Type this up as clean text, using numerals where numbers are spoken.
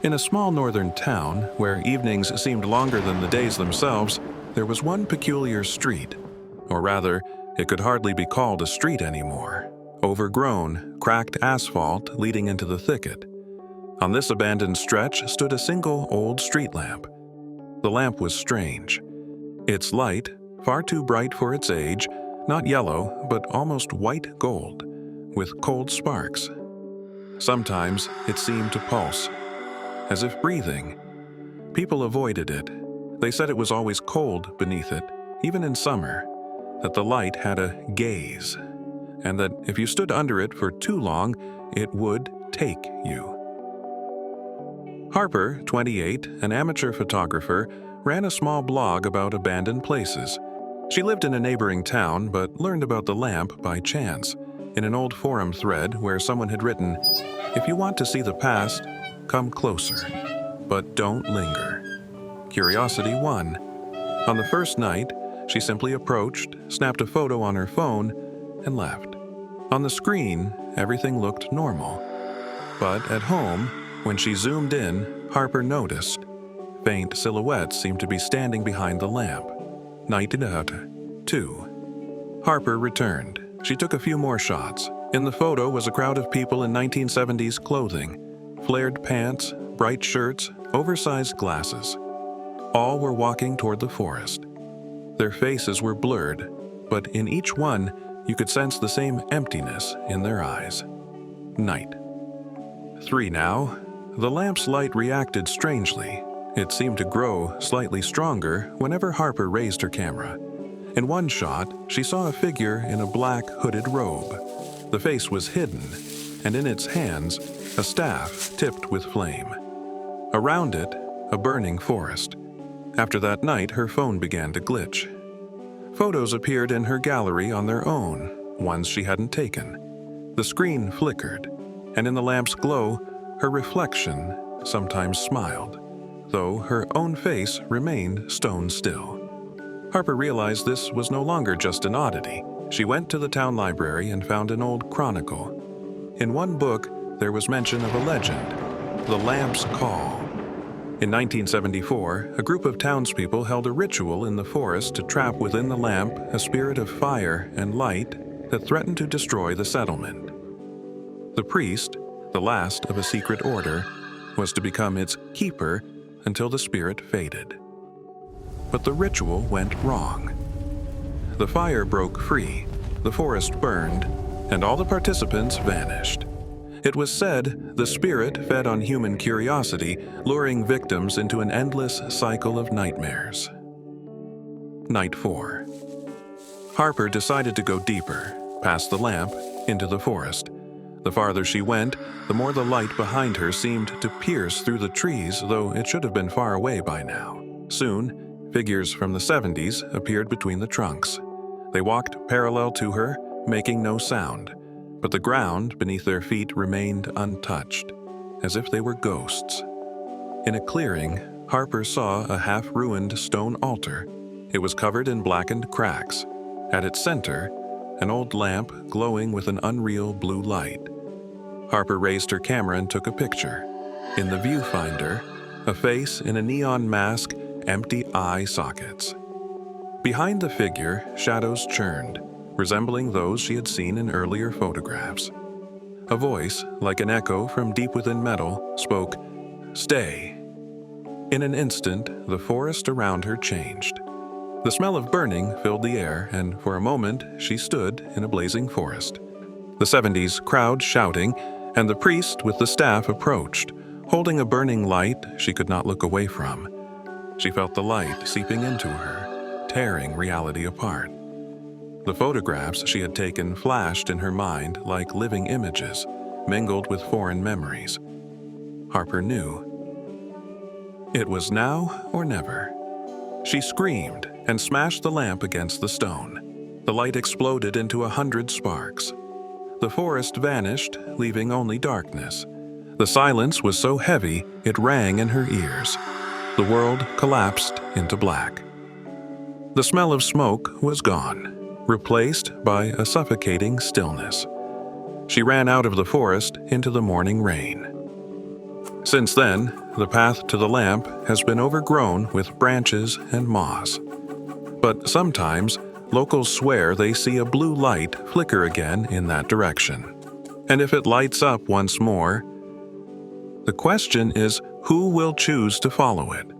In a small northern town, where evenings seemed longer than the days themselves, there was one peculiar street. Or rather, it could hardly be called a street anymore. Overgrown, cracked asphalt leading into the thicket. On this abandoned stretch stood a single old street lamp. The lamp was strange. Its light, far too bright for its age, not yellow, but almost white gold, with cold sparks. Sometimes it seemed to pulse, as if breathing. People avoided it. They said it was always cold beneath it, even in summer, that the light had a gaze, and that if you stood under it for too long, it would take you. Harper, 28, an amateur photographer, ran a small blog about abandoned places. She lived in a neighboring town, but learned about the lamp by chance, in an old forum thread where someone had written, "If you want to see the past, come closer, but don't linger." Curiosity won. On the first night, she simply approached, snapped a photo on her phone, and left. On the screen, everything looked normal. But at home, when she zoomed in, Harper noticed. Faint silhouettes seemed to be standing behind the lamp. Night 2. Harper returned. She took a few more shots. In the photo was a crowd of people in 1970s clothing. Flared pants, bright shirts, oversized glasses. All were walking toward the forest. Their faces were blurred, but in each one, you could sense the same emptiness in their eyes. Night 3 now. The lamp's light reacted strangely. It seemed to grow slightly stronger whenever Harper raised her camera. In one shot, she saw a figure in a black hooded robe. The face was hidden, and in its hands, a staff tipped with flame. Around it, a burning forest. After that night, her phone began to glitch. Photos appeared in her gallery on their own, ones she hadn't taken. The screen flickered, and in the lamp's glow, her reflection sometimes smiled, though her own face remained stone still. Harper realized this was no longer just an oddity. She went to the town library and found an old chronicle. In one book, there was mention of a legend, the lamp's call. In 1974, a group of townspeople held a ritual in the forest to trap within the lamp a spirit of fire and light that threatened to destroy the settlement. The priest, the last of a secret order, was to become its keeper until the spirit faded. But the ritual went wrong. The fire broke free, the forest burned, and all the participants vanished. It was said the spirit fed on human curiosity, luring victims into an endless cycle of nightmares. Night 4. Harper decided to go deeper, past the lamp, into the forest. The farther she went, the more the light behind her seemed to pierce through the trees, though it should have been far away by now. Soon, figures from the 70s appeared between the trunks. They walked parallel to her, making no sound, but the ground beneath their feet remained untouched, as if they were ghosts. In a clearing, Harper saw a half-ruined stone altar. It was covered in blackened cracks. At its center, an old lamp glowing with an unreal blue light. Harper raised her camera and took a picture. In the viewfinder, a face in a neon mask, empty eye sockets. Behind the figure, shadows churned, resembling those she had seen in earlier photographs. A voice, like an echo from deep within metal, spoke, "Stay." In an instant, the forest around her changed. The smell of burning filled the air, and for a moment she stood in a blazing forest. The 70s crowd shouting, and the priest with the staff approached, holding a burning light she could not look away from. She felt the light seeping into her, tearing reality apart. The photographs she had taken flashed in her mind like living images, mingled with foreign memories. Harper knew. It was now or never. She screamed and smashed the lamp against the stone. The light exploded into 100 sparks. The forest vanished, leaving only darkness. The silence was so heavy it rang in her ears. The world collapsed into black. The smell of smoke was gone, replaced by a suffocating stillness. She ran out of the forest into the morning rain. Since then, the path to the lamp has been overgrown with branches and moss. But sometimes, locals swear they see a blue light flicker again in that direction. And if it lights up once more, the question is who will choose to follow it?